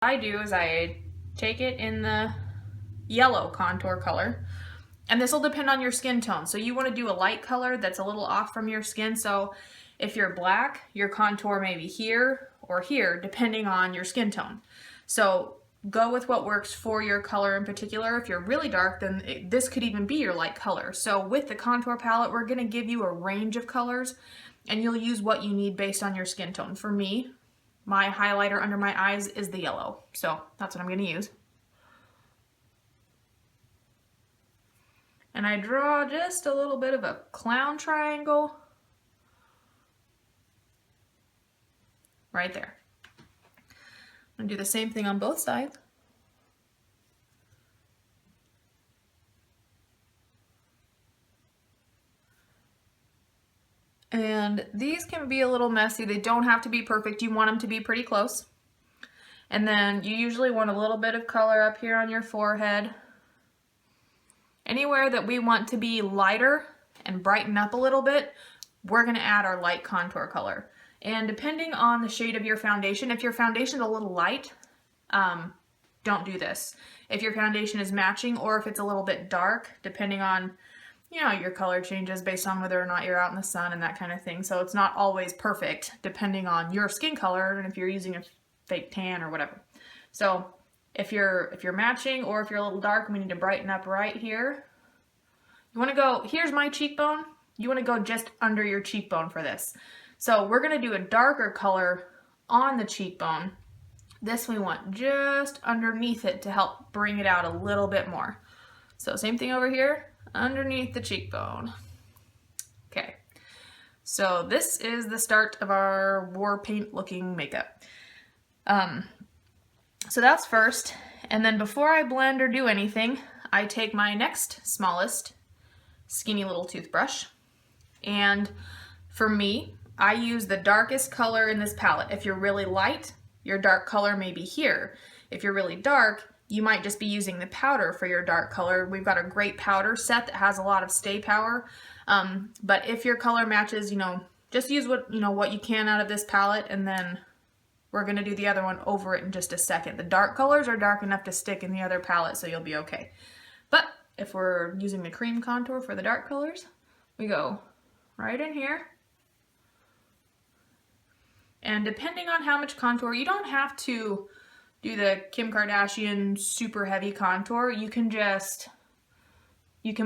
What I do is I take it in the yellow contour color, and this will depend on your skin tone. So you want to do a light color that's a little off from your skin. So if you're black, your contour may be here or here, depending on your skin tone. So go with what works for your color in particular. If you're really dark, then this could even be your light color. So with the contour palette, we're going to give you a range of colors, and you'll use what you need based on your skin tone. For me, my highlighter under my eyes is the yellow, so that's what I'm going to use. And I draw just a little bit of a clown triangle right there. I'm going to do the same thing on both sides. And these can be a little messy. They don't have to be perfect. You want them to be pretty close. And then you usually want a little bit of color up here on your forehead. Anywhere that we want to be lighter and brighten up a little bit, we're going to add our light contour color. And depending on the shade of your foundation, if your foundation is a little light, don't do this. If your foundation is matching, or if it's a little bit dark, depending on, you know, your color changes based on whether or not you're out in the sun and that kind of thing. So it's not always perfect depending on your skin color and if you're using a fake tan or whatever. So if you're matching, or if you're a little dark and we need to brighten up right here, you want to go, here's my cheekbone, you want to go just under your cheekbone for this. So we're going to do a darker color on the cheekbone. This we want just underneath it to help bring it out a little bit more. So same thing over here, underneath the cheekbone. Okay, so this is the start of our war paint looking makeup. So that's first, and then before I blend or do anything, I take my next smallest skinny little toothbrush, and for me, I use the darkest color in this palette. If you're really light, your dark color may be here. If you're really dark, you might just be using the powder for your dark color. We've got a great powder set that has a lot of stay power, but if your color matches, you know, just use what you can out of this palette, and then we're going to do the other one over it in just a second. The dark colors are dark enough to stick in the other palette, so you'll be okay. But if we're using the cream contour for the dark colors, we go right in here. And depending on how much contour, you don't have to do the Kim Kardashian super heavy contour. You can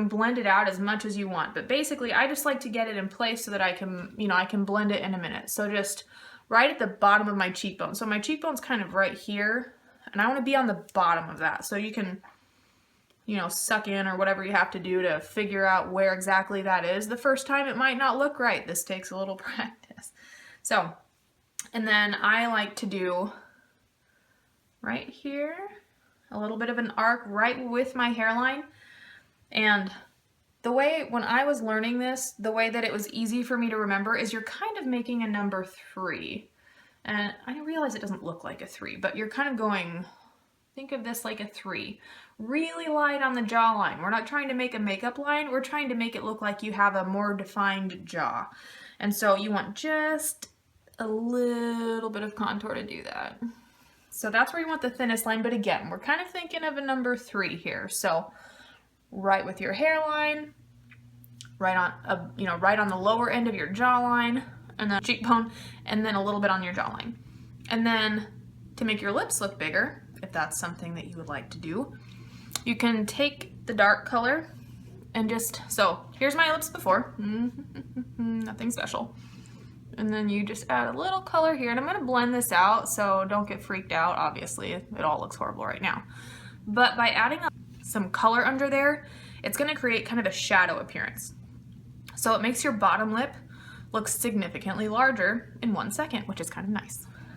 blend it out as much as you want. But basically, I just like to get it in place so that I can blend it in a minute. So just right at the bottom of my cheekbone. So my cheekbone's kind of right here, and I want to be on the bottom of that. So you can, suck in or whatever you have to do to figure out where exactly that is. The first time it might not look right. This takes a little practice. So, and then I like to do right here a little bit of an arc right with my hairline. And the way, when I was learning this, the way that it was easy for me to remember is you're kind of making a number 3. And I realize it doesn't look like a 3, but you're kind of going, think of this like a 3. Really light on the jawline. We're not trying to make a makeup line, we're trying to make it look like you have a more defined jaw. And so you want just a little bit of contour to do that. So that's where you want the thinnest line, but again, we're kind of thinking of a number 3 here. So right with your hairline, right on the lower end of your jawline, and then cheekbone, and then a little bit on your jawline. And then to make your lips look bigger, if that's something that you would like to do, you can take the dark color and so here's my lips before, nothing special. And then you just add a little color here, and I'm going to blend this out, so don't get freaked out. Obviously, it all looks horrible right now. But by adding some color under there, it's going to create kind of a shadow appearance. So it makes your bottom lip look significantly larger in 1 second, which is kind of nice.